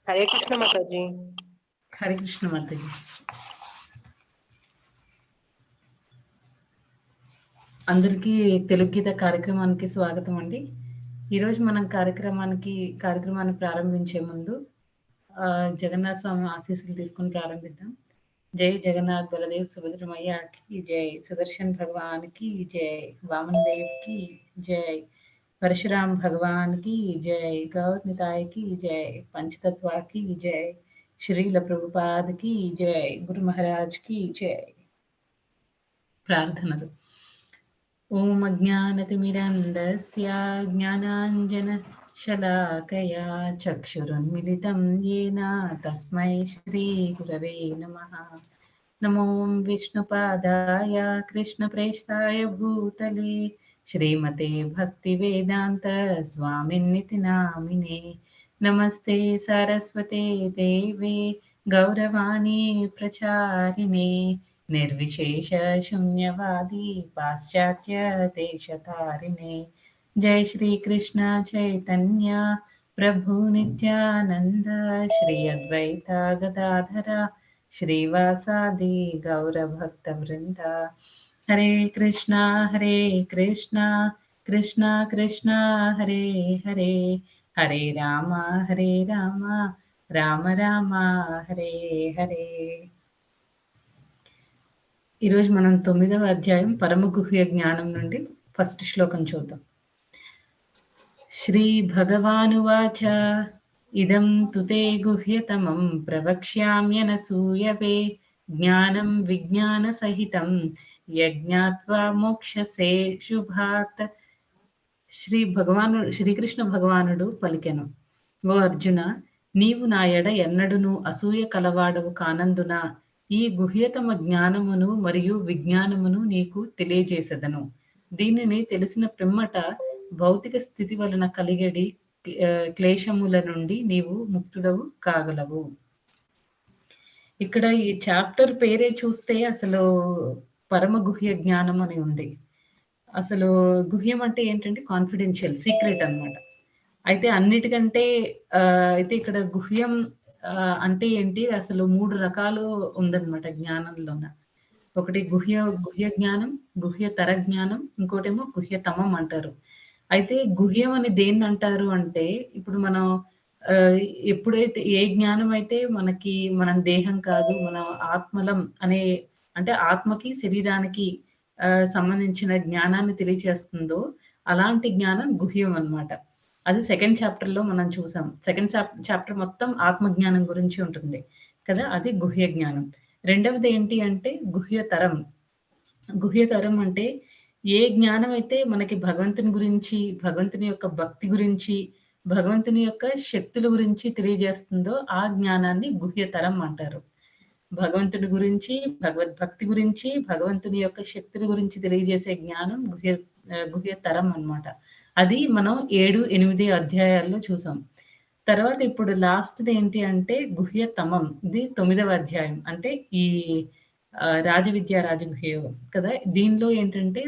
హరే కృష్ణ మాతాజీ. హరే కృష్ణ మాతాజీ. అందరికీ తెలుగు గీత కార్యక్రమానికి స్వాగతం అండి. ఈరోజు మనం కార్యక్రమాన్ని ప్రారంభించే ముందు జగన్నాథ స్వామి ఆశీస్సులు తీసుకుని ప్రారంభిద్దాం. జై జగన్నాథ్ బలదేవ్ సుభద్రమయ్యకి జై, సుదర్శన్ భగవాన్కి జై, వామనదేవ్కి జై, परशुराम भगवान की जय, गौर निताय की जय, पंचतत्वा की जय, श्रील प्रभुपाद की जय, गुरु महाराज की जय. प्रार्थनలు. ఓం అజ్ఞానతిమిరంధస్య జ్ఞానాంజనశలాకయా చక్షురున్మిలితం येन తస్మై శ్రీగురవే నమః. నమో విష్ణుపాదాయ కృష్ణప్రేష్ఠాయ భూతలే श्रीमते भक्तिवेदांत स्वामिन्निति नामिने. नमस्ते सारस्वते देवे गौरवाणी प्रचारिणे, निर्विशेष शून्यवादी पाश्चात्य देशतारिणे. जय श्री कृष्ण चैतन्य प्रभु नित्यानंद, श्री अद्वैता गदाधर श्रीवासादि गौरभक्तवृंद. हरे कृष्णा कृष्णा कृष्णा हरे हरे, हरे राम राम राम हरे हरे. ఈరోజు మనం 9వ అధ్యాయం పరమగుహ్య జ్ఞానం నుండి ఫస్ట్ శ్లోకం చూద్దాం. శ్రీ భగవానువాచ ఇదం తుతే గుహ్యతమం ప్రవక్ష్యామ్యనసూయవే, జ్ఞానం విజ్ఞాన సహితం యజ్ఞాత్వా మోక్షసే శుభాత్. శ్రీకృష్ణ భగవానుడు పలికెను, ఓ అర్జున, నీవు నా ఎడ ఎన్నడును అసూయ కలవాడవు కానందున ఈ గుహ్యతమ జ్ఞానమును మరియు విజ్ఞానమును నీకు తెలియజేసెదను. దీనిని తెలిసిన పిమ్మట భౌతిక స్థితి వలన కలిగడి క్లేశముల నుండి నీవు ముక్తుడవు కాగలవు. ఇక్కడ ఈ చాప్టర్ పేరే చూస్తే అసలు పరమ గుహ్య జ్ఞానం అని ఉంది. అసలు గుహ్యం అంటే ఏంటంటే కాన్ఫిడెన్షియల్, సీక్రెట్ అన్నమాట. అయితే అన్నిటికంటే అయితే ఇక్కడ గుహ్యం అంటే ఏంటి, అసలు 3 రకాలు ఉందన్నమాట జ్ఞానంలోన. ఒకటి గుహ్య జ్ఞానం, గుహ్యతర జ్ఞానం, ఇంకోటేమో గుహ్యతమం అంటారు. అయితే గుహ్యం అని దేన్ని అంటారు అంటే, ఇప్పుడు మనం ఎప్పుడైతే ఏ జ్ఞానం అయితే మనం దేహం కాదు, మన ఆత్మలం అనే, అంటే ఆత్మకి శరీరానికి సంబంధించిన జ్ఞానాన్ని తెలియచేస్తుందో అలాంటి జ్ఞానం గుహ్యం అన్నమాట. అది సెకండ్ చాప్టర్ లో మనం చూసాం. సెకండ్ చాప్టర్ మొత్తం ఆత్మజ్ఞానం గురించి ఉంటుంది కదా, అది గుహ్య జ్ఞానం. రెండవది ఏంటి అంటే గుహ్యతరం. గుహ్యతరం అంటే ఏ జ్ఞానం అయితే మనకి భగవంతుని గురించి, భగవంతుని యొక్క భక్తి గురించి, భగవంతుని యొక్క శక్తుల గురించి తెలియజేస్తుందో ఆ జ్ఞానాన్ని గుహ్యతరం అంటారు. భగవంతుడి గురించి, భగవద్భక్తి గురించి, భగవంతుని యొక్క శక్తుల గురించి తెలియజేసే జ్ఞానం గుహ్యతరం అన్నమాట. అది మనం 7, 8 అధ్యాయాల్లో చూసాం. తర్వాత ఇప్పుడు లాస్ట్ది ఏంటి అంటే గుహ్యతమం. ఇది 9వ అధ్యాయం, అంటే ఈ రాజగుహ్యం కదా. దీనిలో ఏంటంటే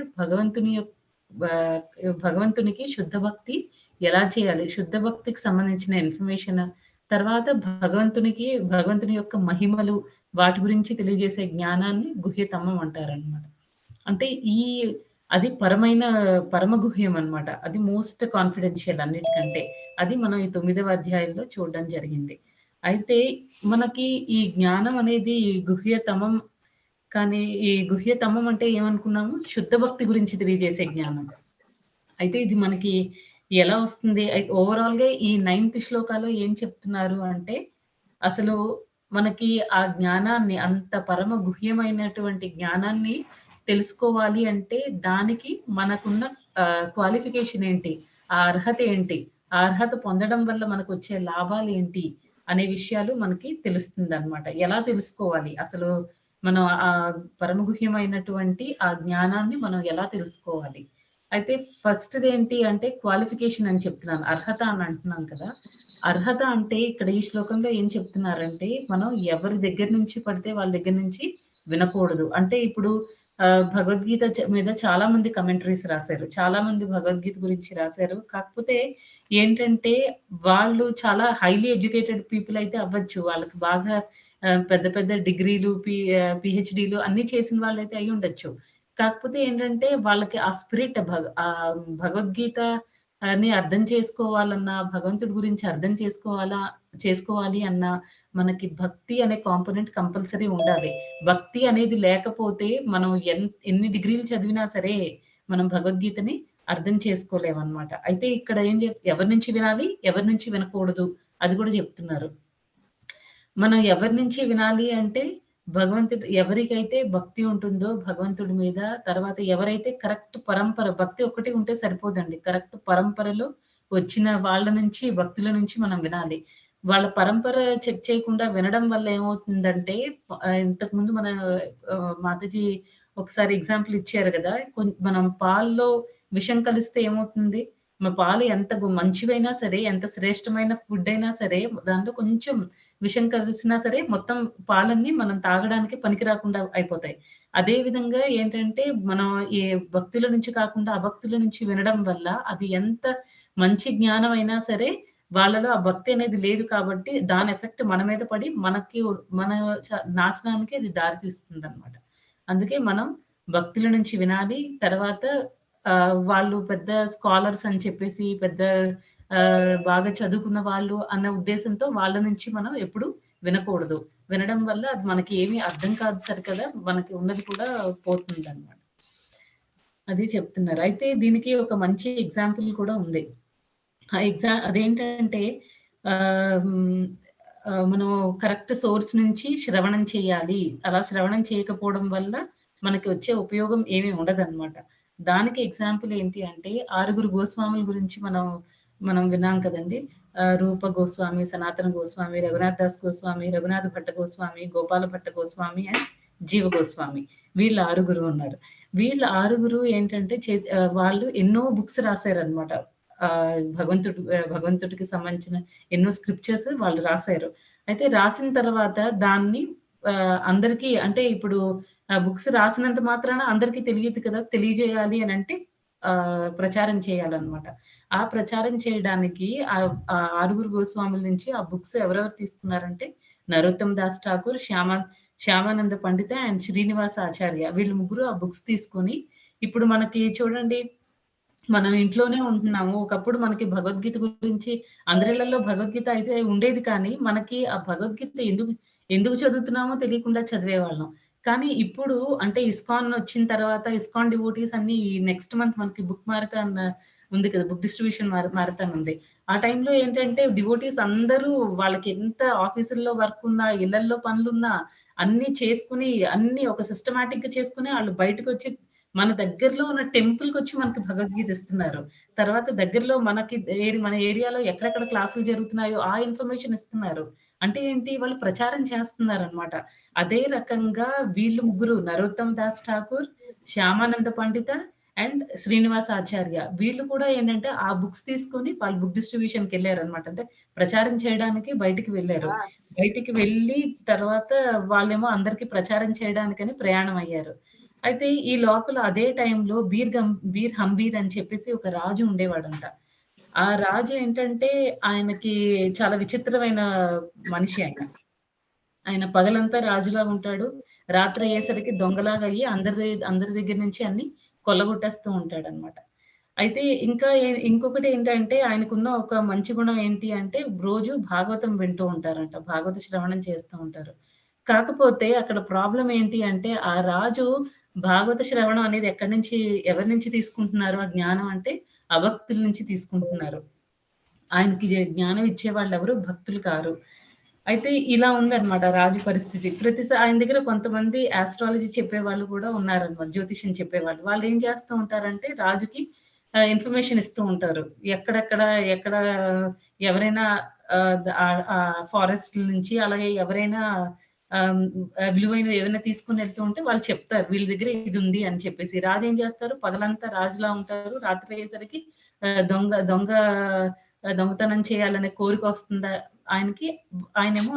భగవంతునికి శుద్ధ భక్తి ఎలా చేయాలి, శుద్ధ భక్తికి సంబంధించిన ఇన్ఫర్మేషన్, తర్వాత భగవంతుని యొక్క మహిమలు, వాటి గురించి తెలియజేసే జ్ఞానాన్ని గుహ్యతమం అంటారనమాట. అంటే అది పరమ గుహ్యం అన్నమాట. అది మోస్ట్ కాన్ఫిడెన్షియల్ అన్నిటికంటే. అది మనం ఈ 9వ అధ్యాయంలో చూడడం జరిగింది. అయితే మనకి ఈ జ్ఞానం అనేది గుహ్యతమం, కానీ ఈ గుహ్యతమం అంటే ఏమనుకున్నాము, శుద్ధ భక్తి గురించి తెలియజేసే జ్ఞానం. అయితే ఇది మనకి ఎలా వస్తుంది, ఓవరాల్ గా ఈ 9th శ్లోకాలో ఏం చెప్తున్నారు అంటే, అసలు మనకి ఆ జ్ఞానాన్ని, అంత పరమ గుహ్యమైనటువంటి జ్ఞానాన్ని తెలుసుకోవాలి అంటే దానికి మనకున్న క్వాలిఫికేషన్ ఏంటి, ఆ అర్హత ఏంటి, ఆ అర్హత పొందడం వల్ల మనకు వచ్చే లాభాలు ఏంటి అనే విషయాలు మనకి తెలుస్తుంది అన్నమాట. ఎలా తెలుసుకోవాలి, అసలు మనం ఆ పరమగుహ్యమైనటువంటి ఆ జ్ఞానాన్ని మనం ఎలా తెలుసుకోవాలి. అయితే ఫస్ట్ ఏంటి అంటే క్వాలిఫికేషన్ అని చెప్తున్నాను, అర్హత అని అంటున్నాను కదా. అర్హత అంటే ఇక్కడ ఈ శ్లోకంలో ఏం చెప్తున్నారంటే, మనం ఎవరి దగ్గర నుంచి పడితే వాళ్ళ దగ్గర నుంచి వినకూడదు. అంటే ఇప్పుడు భగవద్గీత మీద చాలా మంది కమెంటరీస్ రాశారు. చాలా మంది భగవద్గీత గురించి రాశారు. కాకపోతే ఏంటంటే, వాళ్ళు చాలా హైలీ ఎడ్యుకేటెడ్ పీపుల్ అయితే అవ్వచ్చు. వాళ్ళకి బాగా పెద్ద పెద్ద డిగ్రీలు, పీహెచ్‌డీలు అన్నీ చేసిన వాళ్ళైతే అయ్యుండొచ్చు. కాకపోతే ఏంటంటే, వాళ్ళకి ఆ స్పిరిట్ భగవద్గీత అని అర్థం చేసుకోవాలన్నా, భగవంతుడి గురించి అర్థం చేసుకోవాలి అన్నా, మనకి భక్తి అనే కాంపోనెంట్ కంపల్సరీ ఉండాలి. భక్తి అనేది లేకపోతే మనం ఎన్ని డిగ్రీలు చదివినా సరే, మనం భగవద్గీతని అర్థం చేసుకోలేమనమాట. అయితే ఇక్కడ ఎవరి నుంచి వినాలి? ఎవరి నుంచి వినకూడదు? అది కూడా చెప్తున్నారు. మనం ఎవరి నుంచి వినాలి అంటే, ఎవరికైతే భక్తి ఉంటుందో భగవంతుడి మీద, తర్వాత ఎవరైతే కరెక్ట్ పరంపర భక్తి ఒక్కటి ఉంటే సరిపోదండి. కరెక్ట్ పరంపరలో వచ్చిన వాళ్ళ నుంచి, భక్తుల నుంచి మనం వినాలి. వాళ్ళ పరంపర చెక్ చేయకుండా వినడం వల్ల ఏమవుతుందంటే, ఇంతకుముందు మన మాతాజీ ఒకసారి ఎగ్జాంపుల్ ఇచ్చారు గదా! మనం పాల్లో విషం కలిస్తే ఏమవుతుంది? పాలు ఎంత మంచివైనా సరే, ఎంత శ్రేష్టమైన ఫుడ్ అయినా సరే, దాంట్లో కొంచెం విషం కలిసినా సరే మొత్తం పాలన్నీ మనం తాగడానికి పనికి రాకుండా అయిపోతాయి. అదే విధంగా ఏంటంటే, మనం ఈ భక్తుల నుంచి కాకుండా అభక్తుల నుంచి వినడం వల్ల అది ఎంత మంచి జ్ఞానం అయినా సరే, వాళ్ళలో ఆ భక్తి అనేది లేదు కాబట్టి దాని ఎఫెక్ట్ మన మీద పడి మన నాశనానికి అది దారి తీస్తుందనమాట. అందుకే మనం భక్తుల నుంచి వినాలి. తర్వాత వాళ్ళు పెద్ద స్కాలర్స్ అని చెప్పేసి బాగా చదువుకున్న వాళ్ళు అన్న ఉద్దేశంతో వాళ్ళ నుంచి మనం ఎప్పుడు వినకూడదు. వినడం వల్ల అది మనకి ఏమి అర్థం కాదు సరికదా! మనకి ఉన్నది కూడా పోతుందనమాట. అది చెప్తున్నారు. అయితే దీనికి ఒక మంచి ఎగ్జాంపుల్ కూడా ఉంది. అదేంటంటే ఆహ్, హ్మ్. మనం కరెక్ట్ సోర్స్ నుంచి శ్రవణం చేయాలి. అలా శ్రవణం చేయకపోవడం వల్ల మనకి వచ్చే ఉపయోగం ఏమి ఉండదనమాట. దానికి ఎగ్జాంపుల్ ఏంటి అంటే, ఆరుగురు గోస్వాముల గురించి మనం విన్నాం కదండీ! రూప గోస్వామి, సనాతన గోస్వామి, రఘునాథ్ దాస్ గోస్వామి, రఘునాథ భట్ట గోస్వామి, గోపాల భట్ట గోస్వామి అండ్ జీవ గోస్వామి. వీళ్ళు ఆరుగురు ఉన్నారు. వీళ్ళ ఆరుగురు ఏంటంటే వాళ్ళు ఎన్నో బుక్స్ రాసారనమాట. భగవంతుడికి సంబంధించిన ఎన్నో స్క్రిప్చర్స్ వాళ్ళు రాసారు. అయితే రాసిన తర్వాత దాన్ని అందరికీ అంటే ఇప్పుడు బుక్స్ రాసినంత మాత్రాన అందరికీ తెలియదు కదా! తెలియజేయాలి అనంటే ప్రచారం చేయాలనమాట. ఆ ప్రచారం చేయడానికి ఆ ఆరుగురు గోస్వాముల నుంచి ఆ బుక్స్ ఎవరెవరు తీసుకున్నారంటే నరోత్తమ్ దాస్ ఠాకూర్, శ్యామానంద పండిత అండ్ శ్రీనివాస ఆచార్య. వీళ్ళు ముగ్గురు ఆ బుక్స్ తీసుకొని ఇప్పుడు మనకి చూడండి మనం ఇంట్లోనే ఉంటున్నాము. ఒకప్పుడు మనకి భగవద్గీత గురించి అందరిళ్ళల్లో భగవద్గీత అయితే ఉండేది కానీ, మనకి ఆ భగవద్గీత ఎందుకు చదువుతున్నామో తెలియకుండా చదివేవాళ్ళం. కానీ ఇప్పుడు అంటే ఇస్కాన్ వచ్చిన తర్వాత ఇస్కాన్ డివోటీస్ అన్నీ నెక్స్ట్ మంత్ మనకి బుక్ మారథాన్ ఉంది కదా! బుక్ డిస్ట్రిబ్యూషన్ మారథాన్ ఉంది. ఆ టైంలో ఏంటంటే డివోటీస్ అందరూ వాళ్ళకి ఎంత ఆఫీసుల్లో వర్క్ ఉన్నా, ఇళ్లల్లో పనులున్నా అన్నీ చేసుకొని, అన్నీ ఒక సిస్టమాటిక్‌గా చేసుకొని ఆళ్ళు బయటకొచ్చి మన దగ్గరలో ఉన్న టెంపుల్‌కొచ్చి మనకి భగవద్గీత ఇస్తున్నారు. తర్వాత దగ్గరలో మన ఏరియాలో ఎక్కడెక్కడ క్లాసులు జరుగుతున్నాయో ఆ ఇన్ఫర్మేషన్ ఇస్తున్నారు. అంటే ఏంటి వాళ్ళు ప్రచారం చేస్తున్నారనమాట. అదే రకంగా వీళ్ళు ముగ్గురు నరోత్తమ్ దాస్ ఠాకూర్, శ్యామానంద పండిత అండ్ శ్రీనివాస ఆచార్య. వీళ్ళు కూడా ఏంటంటే ఆ బుక్స్ తీసుకొని వాళ్ళు బుక్ డిస్ట్రిబ్యూషన్‌కెళ్లారనమాట. అంటే ప్రచారం చేయడానికి బయటికి వెళ్లారు. బయటికి వెళ్ళి తర్వాత వాళ్ళేమో అందరికి ప్రచారం చేయడానికని ప్రయాణం అయ్యారు. అయితే ఈ లోపల అదే టైంలో బీర్ హంబీర్ అని చెప్పేసి ఒక రాజు ఉండేవాడంట. ఆ రాజు ఏంటంటే ఆయనకి చాలా విచిత్రమైన మనిషి ఆయన. ఆయన పగలంతా రాజులాగా ఉంటాడు. రాత్రయ్యేసరికి దొంగలాగా అయ్యి అందరి దగ్గర నుంచి అన్నీ కొల్లగొట్టేస్తూ ఉంటాడనమాట. అయితే ఇంకొకటేంటంటే ఆయనకున్న ఒక మంచి గుణం ఏంటి అంటే రోజు భాగవతం వింటూ ఉంటారంట. భాగవత శ్రవణం చేస్తూ ఉంటారు. కాకపోతే అక్కడ ప్రాబ్లమ్ ఏంటి అంటే ఆ రాజు భాగవత శ్రవణం అనేది ఎవరి నుంచి తీసుకుంటున్నారు ఆ జ్ఞానం అంటే అభక్తుల నుంచి తీసుకుంటున్నారు. ఆయనకి జ్ఞానం ఇచ్చేవాళ్ళెవరు భక్తులు కారు. అయితే ఇలా ఉందన్నమాట రాజు పరిస్థితి. ఆయన దగ్గర కొంతమంది ఆస్ట్రాలజీ చెప్పేవాళ్ళు కూడా ఉన్నారన్నమాట. జ్యోతిష్యం చెప్పేవాళ్ళు. వాళ్ళేం చేస్తూ ఉంటారంటే రాజుకి ఇన్ఫర్మేషన్ ఇస్తూ ఉంటారు. ఎక్కడ ఎవరైనా ఫారెస్ట్‌ల నుంచి అలాగే ఎవరైనా విలువైనవి ఏవైనా తీసుకొని వెళ్తూ ఉంటే వాళ్ళు చెప్తారు. వీళ్ళ దగ్గర ఇదుంది అని చెప్పేసి. రాజు ఏం చేస్తారు పగలంతా రాజులా ఉంటారు. రాత్రి అయ్యేసరికి దొంగతనం చేయాలనే కోరికొస్తుందా ఆయనకి ఆయనేమో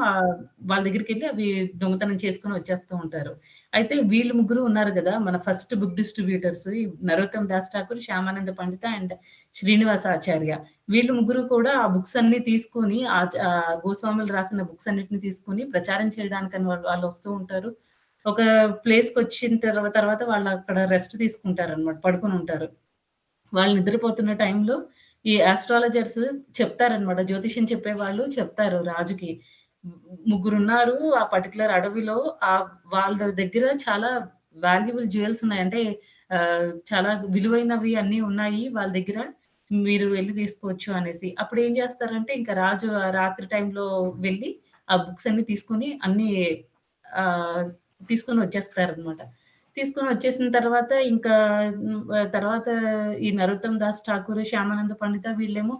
వాళ్ళ దగ్గరికి వెళ్ళి అవి దొంగతనం చేసుకొని వచ్చేస్తూ ఉంటారు. అయితే వీళ్ళు ముగ్గురు ఉన్నారు కదా! మన first book distributors Narottam Das Thakur, Shyamananda Pandit and Srinivasa ఆచార్య. వీళ్ళు ముగ్గురు కూడా ఆ బుక్స్ అన్నీ తీసుకొని గోస్వాములు రాసిన బుక్స్ అన్నిటిని తీసుకొని ప్రచారం చేయడానికని వాళ్ళు వస్తూ ఉంటారు. ఒక ప్లేస్‌కొచ్చిన తర్వాత వాళ్ళు అక్కడ రెస్ట్ తీసుకుంటారనమాట. పడుకొనుంటారు. వాళ్ళు నిద్రపోతున్న టైంలో ఈ ఆస్ట్రాలజర్స్ చెప్తారనమాట. జ్యోతిష్యం చెప్పేవాళ్ళు చెప్తారు రాజుకి. ముగ్గురున్నారు ఆ పర్టిక్యులర్ అడవిలో. వాళ్ళ దగ్గర చాలా వాల్యుబుల్ జ్యువెల్స్ ఉన్నాయి. అంటే చాలా విలువైనవి అన్నీ ఉన్నాయి వాళ్ళ దగ్గర. మీరు వెళ్లి తీసుకోవచ్చు అనేసి. అప్పుడేం చేస్తారంటే ఇంక రాజు ఆ రాత్రి టైంలో వెళ్లి ఆ బుక్స్ అన్నీ తీసుకొని అన్నీ ఆహ్, తీసుకొని వచ్చేస్తారనమాట. తీసుకొని వచ్చేసిన తర్వాత ఇంకా తర్వాత ఈ నరోత్తమ్ దాస్ ఠాకూర్, శ్యామానంద పండిత వీళ్ళేమో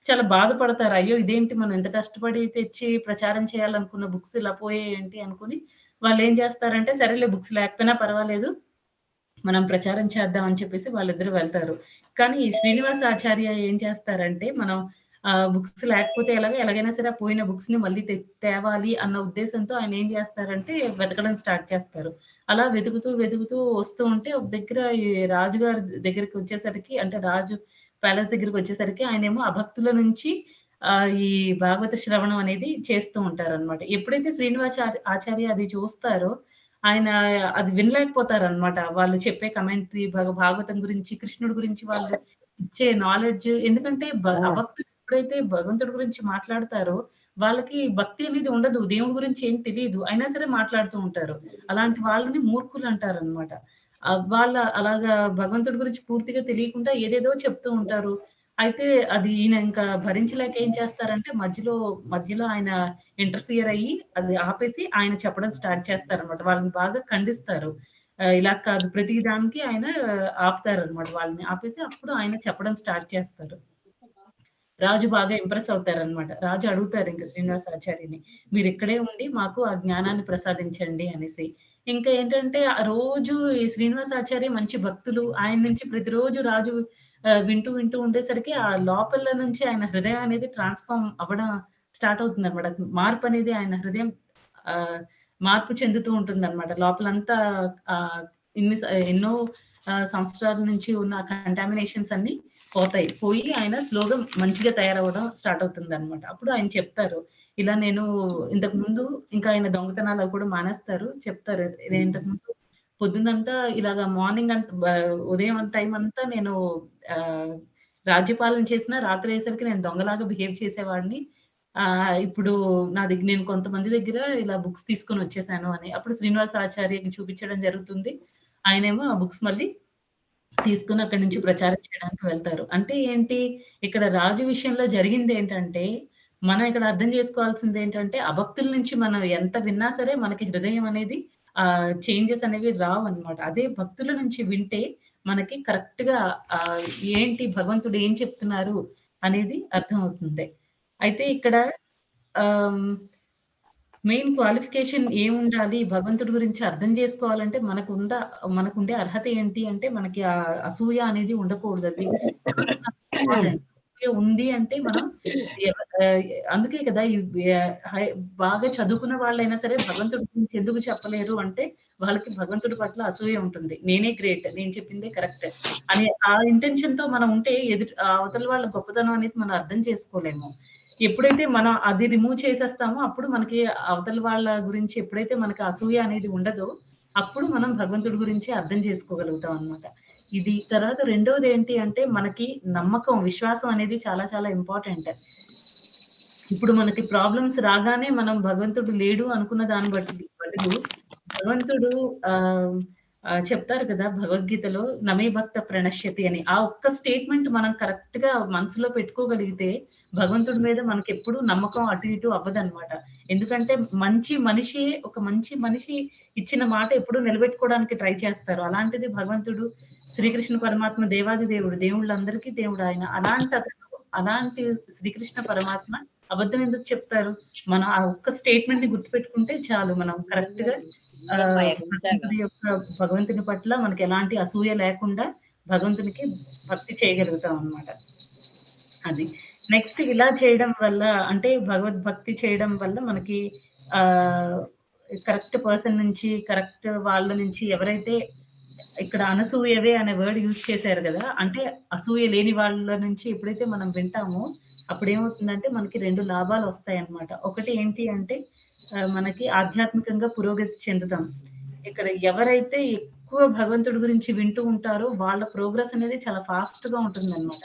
చాలా బాధపడతారు. అయ్యో! ఇదేంటి మనం ఇంత కష్టపడి తెచ్చి ప్రచారం చేయాలనుకున్న బుక్స్ ఇలా పోయాయేంటి అనుకుని వాళ్ళేం చేస్తారంటే, సరేలే బుక్స్ లేకపోయినా పర్వాలేదు. మనం ప్రచారం చేద్దాం అని చెప్పేసి వాళ్ళిద్దరూ వెళ్తారు. కానీ ఈ శ్రీనివాస ఆచార్య ఏం చేస్తారంటే, మనం బుక్స్ లేకపోతే ఎలాగో, ఎలాగైనా సరే ఆ పోయిన బుక్స్‌ని మళ్ళీ తేవాలి అన్న ఉద్దేశంతో ఆయన ఏం చేస్తారంటే, వెతకడం స్టార్ట్ చేస్తారు. అలా వెతుకుతూ వస్తూ ఉంటే ఒక దగ్గర ఈ రాజుగారి దగ్గరికొచ్చేసరికి అంటే రాజు ప్యాలెస్ దగ్గరికొచ్చేసరికి ఆయనేమో ఆ భక్తుల నుంచి ఈ భాగవత శ్రవణం అనేది చేస్తూ ఉంటారనమాట. ఎప్పుడైతే ఆచార్య అది చూస్తారో ఆయన అది వినలేకపోతారనమాట. వాళ్ళు చెప్పే కమెంటరీ భాగవతం గురించి, కృష్ణుడి గురించి వాళ్ళు ఇచ్చే నాలెడ్జ్ ఎందుకంటే అభక్తులు ఎప్పుడైతే భగవంతుడి గురించి మాట్లాడతారో, వాళ్ళకి భక్తి అనేది ఉండదు. దేవుడి గురించి ఏం తెలీదు. అయినా సరే మాట్లాడుతూ ఉంటారు. అలాంటి వాళ్ళని మూర్ఖులంటారనమాట. వాళ్ళ అలాగా భగవంతుడి గురించి పూర్తిగా తెలియకుండా ఏదేదో చెప్తూ ఉంటారు. అయితే అది ఈయన ఇంకా భరించలేక ఏం చేస్తారంటే మధ్యలో ఆయన ఇంటర్ఫియర్ అయ్యి అది ఆపేసి ఆయన చెప్పడం స్టార్ట్ చేస్తారనమాట. వాళ్ళని బాగా ఖండిస్తారు. ఇలా కాదు ప్రతి దానికి ఆయన ఆపుతారనమాట వాళ్ళని. ఆపేసి అప్పుడు ఆయన చెప్పడం స్టార్ట్ చేస్తారు. రాజు బాగా ఇంప్రెస్ అవుతారనమాట. రాజు అడుగుతారు ఇంక శ్రీనివాసాచార్యని. మీరిక్కడే ఉండి మాకు ఆ జ్ఞానాన్ని ప్రసాదించండి అనేసి. ఇంకా ఏంటంటే ఆ రోజు ఈ శ్రీనివాసాచార్య మంచి భక్తులు. ఆయన నుంచి ప్రతిరోజు రాజు వింటూ ఉండేసరికి ఆ లోపల నుంచి ఆయన హృదయం అనేది ట్రాన్స్‌ఫార్మ్ అవ్వడం స్టార్ట్ అవుతుందనమాట. మార్పనేది ఆయన హృదయం ఆహ్, మార్పు చెందుతూ ఉంటుందనమాట. లోపలంతా ఆహ్, ఎన్నో సంవత్సరాల నుంచి ఉన్న కంటామినేషన్స్ అన్నీ పోతాయి. పోయి ఆయన స్లోగా మంచిగా తయారవ్వడం స్టార్ట్ అవుతుందనమాట. అప్పుడు ఆయన చెప్తారు. ఇలా నేను ఇంతకుముందు ఇంకా ఆయన దొంగతనాలు అవి కూడా మానేస్తారు. చెప్తారు. నేను ఇంతకుముందు పొద్దున్నంతా ఇలాగ మార్నింగ్ అంతా ఉదయం టైం అంతా నేను ఆహ్, రాజ్యపాలన చేసినా రాత్రయ్యేసరికి నేను దొంగలాగా బిహేవ్ చేసేవాడిని. ఇప్పుడు నేను కొంతమంది దగ్గర ఇలా బుక్స్ తీసుకొనొచ్చేసాను అని. అప్పుడు శ్రీనివాసాచార్యకి చూపించడం జరుగుతుంది. ఆయనేమో ఆ బుక్స్ మళ్ళీ తీసుకొని అక్కడి నుంచి ప్రచారం చేయడానికి వెళ్తారు. అంటే ఏంటి? ఇక్కడ రాజు విషయంలో జరిగిందేంటంటే, మనం ఇక్కడ అర్థం చేసుకోవాల్సిందేంటంటే, అభక్తుల నుంచి మనం ఎంత విన్నా సరే మనకి హృదయం అనేది చేంజెస్ అనేవి రావన్నమాట. అదే భక్తుల నుంచి వింటే మనకి కరెక్ట్‌గా ఆహ్, ఏంటి భగవంతుడు ఏం చెప్తున్నారు అనేది అర్థమవుతుంది. అయితే ఇక్కడ ఆహ్ మెయిన్ క్వాలిఫికేషన్ ఏముండాలి? భగవంతుడి గురించి అర్థం జేసుకోవాలంటే మనకుండే అర్హత ఏంటి అంటే, మనకి అసూయ అనేది ఉండకూడదు. అది చాలా ఇంపార్టెంట్. అసూయ ఉంది అంటే మనం ఆహ్, అందుకే కదా! ఈ బాగా చదువుకున్న వాళ్ళైనా సరే భగవంతుడి గురించి ఎందుకు చెప్పలేరు అంటే, వాళ్ళకి భగవంతుడి పట్ల అసూయ ఉంటుంది. నేనే గ్రేట్. నేను చెప్పిందే కరెక్ట్. అనే ఆ ఇంటెన్షన్‌తో మనం ఉంటే అవతల వాళ్ళ గొప్పతనం అనేది మనం అర్థం చేసుకోలేము. ఎప్పుడైతే మనం అది రిమూవ్ చేసేస్తామో, అప్పుడు మనకి అవతల వాళ్ళ గురించి ఎప్పుడైతే మనకి అసూయ అనేది ఉండదో, అప్పుడు మనం భగవంతుడి గురించి అర్థం చేసుకోగలుగుతాం అన్నమాట. ఇది తర్వాత రెండోదేంటి అంటే, మనకి నమ్మకం, విశ్వాసం అనేది చాలా చాలా ఇంపార్టెంట్. ఇప్పుడు మనకి ప్రాబ్లమ్స్ రాగానే మనం భగవంతుడు లేడు అనుకున్న దాన్ని బదులు భగవంతుడు ఆహ్, చెప్తారు కదా! భగవద్గీతలో నమే భక్త ప్రణశ్యతి అని. ఆ ఒక్క స్టేట్‌మెంట్ మనం కరెక్ట్‌గా మనసులో పెట్టుకోగలిగితే భగవంతుడి మీద మనకెప్పుడు నమ్మకం అటు ఇటు అవ్వదన్నమాట. ఎందుకంటే ఒక మంచి మనిషి ఇచ్చిన మాట ఎప్పుడూ నిలబెట్టుకోవడానికి ట్రై చేస్తారు. అలాంటిది భగవంతుడు శ్రీకృష్ణ పరమాత్మ దేవాది దేవుడు. దేవుళ్ళందరికీ దేవుడాయన. అలాంటి శ్రీకృష్ణ పరమాత్మ అబద్ధం ఎందుకు చెప్తారు? మనం ఆ ఒక్క స్టేట్‌మెంట్‌ని గుర్తుపెట్టుకుంటే చాలు. మనం కరెక్ట్‌గా భగవంతుని పట్ల మనకెలాంటి అసూయ లేకుండా భగవంతునికి భక్తి చేయగలుగుతాం అన్నమాట. అది. నెక్స్ట్ ఇలా చేయడం వల్ల అంటే భగవద్భక్తి చేయడం వల్ల మనకి కరెక్ట్ పర్సన్ నుంచి కరెక్ట్ వాళ్ళ నుంచి ఎవరైతే ఇక్కడ అనసూయవే అనే వర్డ్ యూజ్ చేశారు కదా, అంటే అసూయ లేని వాళ్ళ నుంచి ఎప్పుడైతే మనం వింటామో అప్పుడు ఏమవుతుందంటే మనకి 2 లాభాలు వస్తాయన్నమాట. ఒకటి ఏంటి అంటే మనకి ఆధ్యాత్మికంగా పురోగతి చెందుతాం. ఇక్కడ ఎవరైతే ఎక్కువ భగవంతుడి గురించి వింటూ ఉంటారో వాళ్ళ ప్రోగ్రెస్ అనేది చాలా ఫాస్ట్‌గా ఉంటుందన్నమాట.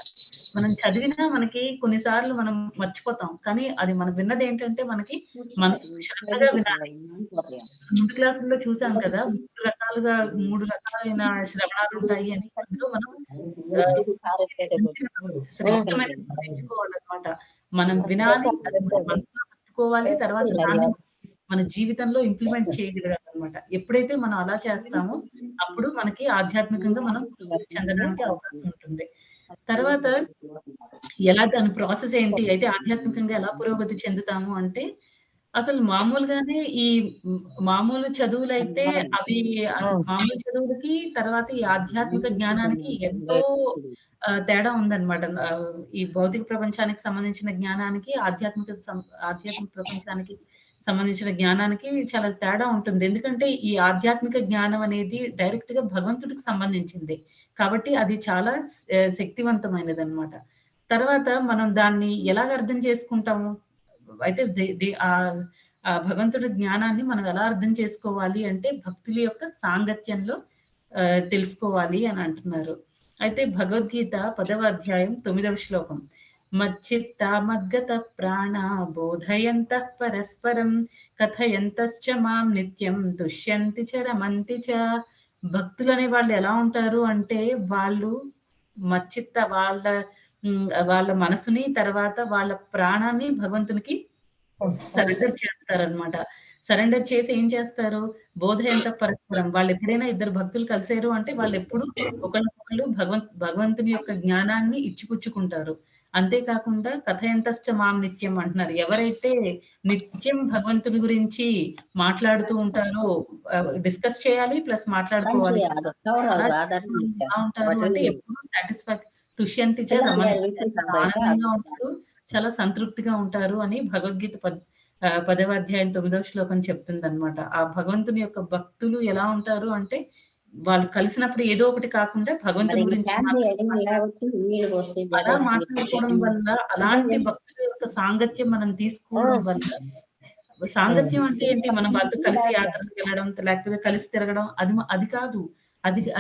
మనం చదివినా మనకి కొన్ని సార్లు మనం మర్చిపోతాం. కానీ అది మనం విన్నదేంటంటే మనకి మనసుకి శ్రద్ధగా వినాలి. ముందు క్లాసుల్లో చూసాం కదా! 3 రకాలైన శ్రవణాలుంటాయి అని. అందులో మనం శ్రేష్టమైనది ఎంచుకోవాలన్నమాట. మనం వినాలి, అది మన మనసులో హత్తుకోవాలి. తర్వాత దాన్ని మన జీవితంలో ఇంప్లిమెంట్ చేయగలగాలన్నమాట. ఎప్పుడైతే మనం అలా చేస్తామో అప్పుడు మనకి ఆధ్యాత్మికంగా మనం పురోగతి చెందడానికి అవకాశం ఉంటుంది. తర్వాత దాని ప్రాసెస్ ఏంటి? అయితే ఆధ్యాత్మికంగా ఎలా పురోగతి చెందుతాము అంటే, అసలు మామూలుగానే ఈ మామూలు చదువులైతే అవి మామూలు చదువులకి, తర్వాత ఈ ఆధ్యాత్మిక జ్ఞానానికి ఎంతో తేడా ఉందన్నమాట. ఈ భౌతిక ప్రపంచానికి సంబంధించిన జ్ఞానానికి, ఆధ్యాత్మిక ప్రపంచానికి సంబంధించిన జ్ఞానానికి చాలా తేడా ఉంటుంది. ఎందుకంటే ఈ ఆధ్యాత్మిక జ్ఞానం అనేది డైరెక్ట్‌గా భగవంతుడికి సంబంధించింది. కాబట్టి అది చాలా శక్తివంతమైనదన్నమాట. తర్వాత మనం దాన్ని ఎలాగ అర్థం చేసుకుంటాము? అయితే ఆ భగవంతుడి జ్ఞానాన్ని మనం ఎలా అర్థం చేసుకోవాలి అంటే భక్తుల యొక్క సాంగత్యంలో తెలుసుకోవాలి అని అంటున్నారు. అయితే భగవద్గీత 10వ అధ్యాయం 9వ శ్లోకం. మచ్చిత్తా మద్గత ప్రాణ బోధయంతః పరస్పరం కథయంతశ్చ మాం నిత్యం తుష్యంతి చ రమంతి చ. భక్తులనే వాళ్ళు ఎలా ఉంటారు అంటే వాళ్ళు మచ్చిత్త వాళ్ళ మనసుని తర్వాత వాళ్ళ ప్రాణాన్ని భగవంతునికి సరెండర్ చేస్తారనమాట. సరెండర్ చేసి ఏం చేస్తారు? బోధయంత పరస్పరం. వాళ్ళెప్పుడైనా ఇద్దరు భక్తులు కలిసారు అంటే వాళ్ళెప్పుడు ఒకళ్ళకొకళ్ళు భగవంతుని యొక్క జ్ఞానాన్ని ఇచ్చిపుచ్చుకుంటారు. అంతే కాకుండా కథయంతశ్చ మాం నిత్యం అంటున్నారు. ఎవరైతే నిత్యం భగవంతుడి గురించి మాట్లాడుతూ ఉంటారో డిస్కస్ చేయాలి ప్లస్ మాట్లాడుకోవాలి. ఎలా ఉంటారు అంటే ఎప్పుడు తుష్యంతి చ రమంతి చ. ఆనందంగా ఉంటారు, చాలా సంతృప్తిగా ఉంటారు అని భగవద్గీత 10వ అధ్యాయం 9వ శ్లోకం చెప్తుందన్నమాట. ఆ భగవంతుని యొక్క భక్తులు ఎలా ఉంటారు అంటే వాళ్ళు కలిసినప్పుడు ఏదో ఒకటి కాకుండా భగవంతుని గురించి అలా మాట్లాడుకోవడం వల్ల, అలాంటి భక్తుల యొక్క సాంగత్యం మనం తీసుకోవడం వల్ల, సాంగత్యం అంటే ఏంటి? మనం వాళ్ళతో కలిసి యాత్రలకు వెళ్ళడం, లేకపోతే కలిసి తిరగడం అది కాదు.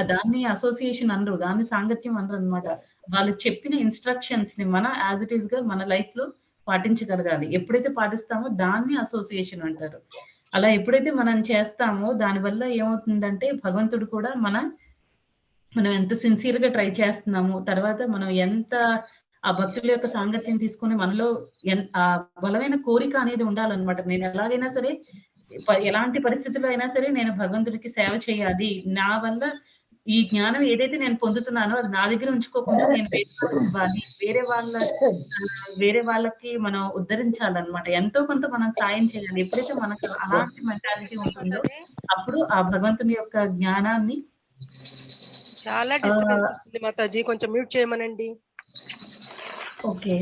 దాన్ని అసోసియేషన్ అనరు. దాన్ని సాంగత్యం అనరనమాట. వాళ్ళు చెప్పిన ఇన్‌స్ట్రక్షన్స్‌ని మనం యాస్ ఇట్ ఈస్‌గా మన లైఫ్‌లో పాటించగలగాలి. ఎప్పుడైతే పాటిస్తామో దాన్ని అసోసియేషన్ అంటారు. అలా ఎప్పుడైతే మనం చేస్తామో దానివల్ల ఏమవుతుందంటే భగవంతుడు కూడా మనం ఎంత సిన్సియర్‌గా ట్రై చేస్తున్నాము, తర్వాత మనం ఎంత ఆ భక్తుల యొక్క సాంగత్యం తీసుకొని మనలో బలమైన కోరిక అనేది ఉండాలన్నమాట. నేను ఎలాగైనా సరే ఎలాంటి పరిస్థితుల్లో అయినా సరే నేను భగవంతుడికి సేవ చేయాలి. నా వల్ల ఈ జ్ఞానం ఏదైతే నేను పొందుతున్నానో అది నా దగ్గర ఉంచుకోకుండా నేను వేరే వాళ్ళకి మనం ఉద్ధరించాలన్నమాట. ఎంతో కొంత మనం సాయం చేయాలి. ఎప్పుడైతే మనకు అలాంటి మెంటాలిటీ ఉంటుందో అప్పుడు ఆ భగవంతుని యొక్క జ్ఞానాన్ని చాలా డిస్టర్బెన్స్ వస్తుంది మాతాజీ, కొంచెం మ్యూట్ చేయమనండి. ఓకే.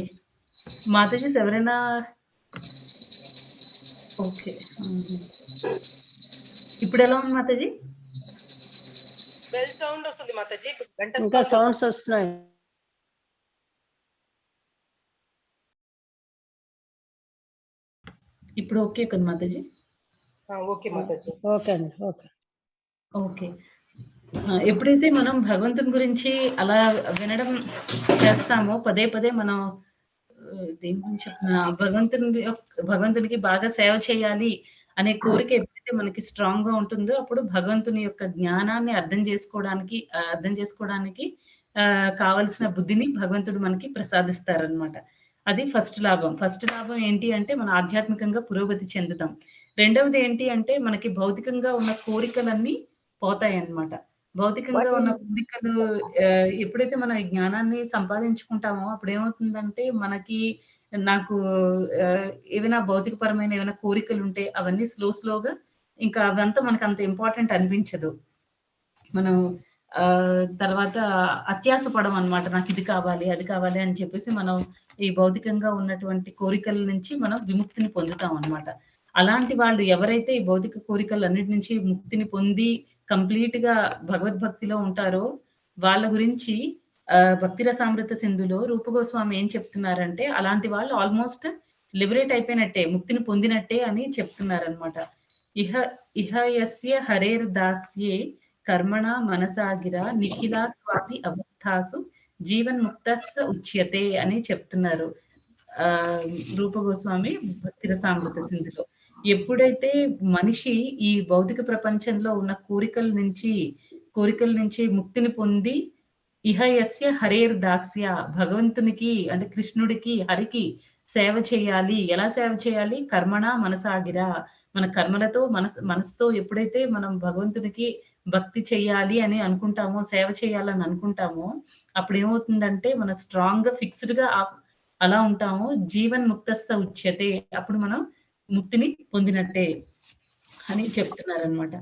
మాతాజీస్ ఎవరైనా ఓకే. ఇప్పుడు ఎలా ఉంది మాతాజీ? బెల్ సౌండ్ వస్తుంది మాతాజీ. ఇంకా సౌండ్స్ వస్తున్నాయి. ఇప్పుడు ఓకే కదా మాతాజీ? ఓకే మాతాజీ. ఓకే అండి. ఓకే. ఓకే. ఎప్పుడైతే మనం భగవంతుని గురించి అలా వినడం చేస్తామో పదే పదే మనం దేని గురించి భగవంతునికి బాగా సేవ చేయాలి అనే కోరిక ఎప్పుడైతే మనకి స్ట్రాంగ్ గా ఉంటుందో అప్పుడు భగవంతుని యొక్క జ్ఞానాన్ని అర్థం చేసుకోవడానికి కావలసిన బుద్ధిని భగవంతుడు మనకి ప్రసాదిస్తారనమాట. అది ఫస్ట్ లాభం. ఫస్ట్ లాభం ఏంటి అంటే మనం ఆధ్యాత్మికంగా పురోగతి చెందుతాం. రెండవది ఏంటి అంటే మనకి భౌతికంగా ఉన్న కోరికలన్నీ పోతాయన్నమాట. భౌతికంగా ఉన్న కోరికలు ఎప్పుడైతే మనం ఈ జ్ఞానాన్ని సంపాదించుకుంటామో అప్పుడేమవుతుందంటే మనకి నాకు ఏవైనా భౌతికపరమైన ఏమైనా కోరికలుంటే అవన్నీ స్లోగా ఇంకా అవంతా మనకంత ఇంపార్టెంట్ అనిపించదు. మనం తర్వాత అత్యాస పడం అనమాట. నాకు ఇది కావాలి, అది కావాలి అని చెప్పేసి మనం ఈ భౌతికంగా ఉన్నటువంటి కోరికల నుంచి మనం విముక్తిని పొందుతాం అనమాట. అలాంటి వాళ్ళు ఎవరైతే ఈ భౌతిక కోరికలన్నిటి నుంచి ముక్తిని పొంది కంప్లీట్‌గా భగవద్భక్తిలో ఉంటారో వాళ్ళ గురించి భక్తి రసామృత సింధులో రూప గోస్వామి ఏం చెప్తున్నారంటే, అలాంటి వాళ్ళు ఆల్మోస్ట్ లిబరేట్ అయిపోయినట్టే, ముక్తిని పొందినట్టే అని చెప్తున్నారనమాట. ఇహ ఇహ యస్య హరేర్దాస్యే కర్మణ మనసాగిర నిఖిలా స్వాతి అవస్థాసు జీవన్ముక్తస్స ఉచ్యతే అని చెప్తున్నారు రూప గోస్వామి భక్తి రసామృత సింధులో. ఎప్పుడైతే మనిషి ఈ భౌతిక ప్రపంచంలో ఉన్న కోరికల నుంచి ముక్తిని పొంది ఇహ యస్య హరేర్ దాస్య భగవంతునికి అంటే కృష్ణుడికి హరికి సేవ చేయాలి. ఎలా సేవ చేయాలి? కర్మణ మనసాగిర మన కర్మలతో మనసుతో ఎప్పుడైతే మనం భగవంతునికి భక్తి చేయాలి అని అనుకుంటామో, సేవ చేయాలని అనుకుంటామో, అప్పుడు ఏమవుతుందంటే మనం స్ట్రాంగ్‌గా ఫిక్స్‌డ్‌గా అలా ఉంటాము. జీవన్ ముక్తస్స ఉచ్యతే. అప్పుడు మనం ముక్తిని పొందినట్టే అని చెప్తున్నారనమాట.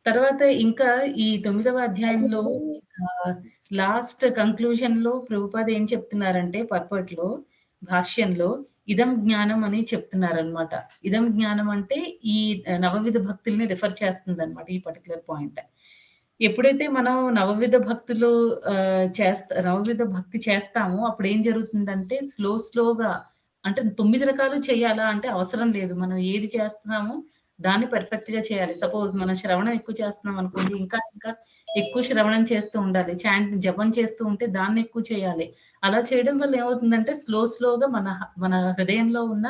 తర్వాత ఇంకా ఈ 9వ అధ్యాయంలో లాస్ట్ కంక్లూజన్‌లో ప్రభుపాద ఏం చెప్తున్నారంటే పర్పట్‌లో భాష్యంలో ఇదం జ్ఞానం అని చెప్తున్నారనమాట. ఇదం జ్ఞానం అంటే ఈ నవవిధ భక్తుల్ని రిఫర్ చేస్తుందనమాట ఈ పర్టిక్యులర్ పాయింట్. ఎప్పుడైతే మనం నవవిధ భక్తి చేస్తామో అప్పుడు ఏం జరుగుతుందంటే స్లోగా అంటే 9 రకాలు చేయాలా అంటే అవసరం లేదు. మనం ఏది చేస్తున్నామో దాన్ని పర్ఫెక్ట్‌గా చేయాలి. సపోజ్ మనం శ్రవణం ఎక్కువ చేస్తున్నాం అనుకోండి, ఇంకా ఎక్కువ శ్రవణం చేస్తూ ఉండాలి. జపం చేస్తూ ఉంటే దాన్ని ఎక్కువ చేయాలి. అలా చేయడం వల్ల ఏమవుతుందంటే స్లోగా మన హృదయంలో ఉన్న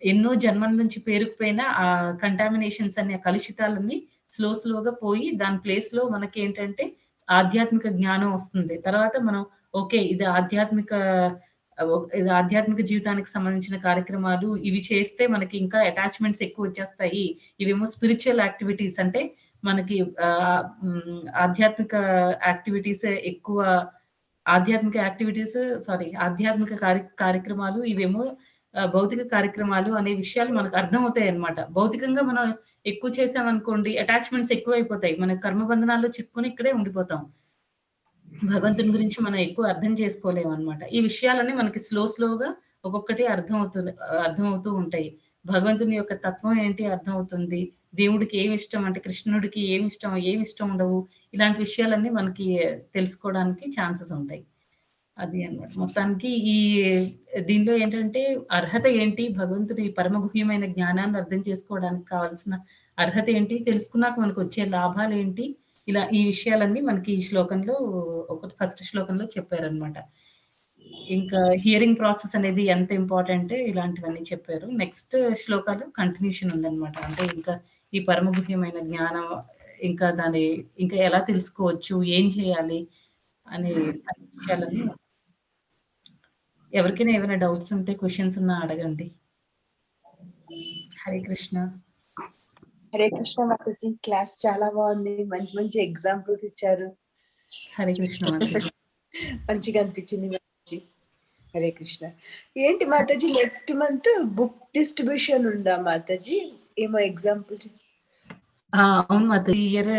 ఎన్నో జన్మల నుంచి పేరుకుపోయిన ఆ కంటామినేషన్స్ అనే కలుషితాలన్నీ స్లోగా పోయి దాని ప్లేస్‌లో మనకేంటంటే ఆధ్యాత్మిక జ్ఞానం వస్తుంది. తర్వాత మనం ఓకే. ఇది ఆధ్యాత్మిక జీవితానికి సంబంధించిన కార్యక్రమాలు ఇవి చేస్తే మనకి ఇంకా అటాచ్‌మెంట్స్ ఎక్కువొచ్చేస్తాయి. ఇవేమో స్పిరిచ్యువల్ యాక్టివిటీస్ అంటే మనకి ఆధ్యాత్మిక యాక్టివిటీస్ ఎక్కువ ఆధ్యాత్మిక కార్యక్రమాలు ఇవేమో భౌతిక కార్యక్రమాలు అనే విషయాలు మనకు అర్థమవుతాయన్నమాట. భౌతికంగా మనం ఎక్కువ చేసామనుకోండి అటాచ్‌మెంట్స్ ఎక్కువైపోతాయి. మన కర్మబంధనాల్లో చిక్కుకొని ఇక్కడే ఉండిపోతాం. భగవంతుని గురించి మనం ఎక్కువ అర్థం చేసుకోలేమనమాట. ఈ విషయాలన్నీ మనకి స్లోగా ఒక్కొక్కటి అర్థమవుతూ ఉంటాయి. భగవంతుని యొక్క తత్వం ఏంటి అర్థమవుతుంది. దేవుడికి ఏమిష్టం అంటే కృష్ణుడికి ఏమిష్టం ఉండవు. ఇలాంటి విషయాలన్నీ మనకి తెలుసుకోవడానికి ఛాన్సెస్ ఉంటాయి. అది అన్నమాట. మొత్తానికి దీనిలో ఏంటంటే అర్హత ఏంటి? భగవంతుడి పరమ గుహ్యమైన జ్ఞానాన్ని అర్థం చేసుకోవడానికి కావాల్సిన అర్హత ఏంటి? తెలుసుకున్నాక మనకొచ్చే లాభాలేంటి? ఇలా ఈ విషయాలన్నీ మనకి ఈ శ్లోకంలో ఫస్ట్ శ్లోకంలో చెప్పారనమాట. ఇంకా హియరింగ్ ప్రాసెస్ అనేది ఎంత ఇంపార్టెంట్ ఇలాంటివన్నీ చెప్పారు. నెక్స్ట్ శ్లోకాలు కంటిన్యూషన్ ఉందనమాట. అంటే ఇంకా ఈ పరమ గుహ్యమైన జ్ఞానం ఇంకా ఎలా తెలుసుకోవచ్చు? ఏం చేయాలి? అనే విషయాలన్నీ ఎవరికైనా ఏమైనా డౌట్స్ ఉంటే క్వెషన్స్ ఉన్నా అడగండి. హరే కృష్ణ. హరే కృష్ణ మాతాజీ. క్లాస్ చాలా బాగుంది. మంచి ఎగ్జాంపుల్స్ ఇచ్చారు. హరే కృష్ణ మాతాజీ. మంచిగా అనిపించింది మాతాజీ. హరే కృష్ణ. ఏంటి Mataji next month book distribution ఉందా మాతాజీ? ఏమో ఎగ్జాంపుల్. అవును మాతాజీ. ఈ ఇయర్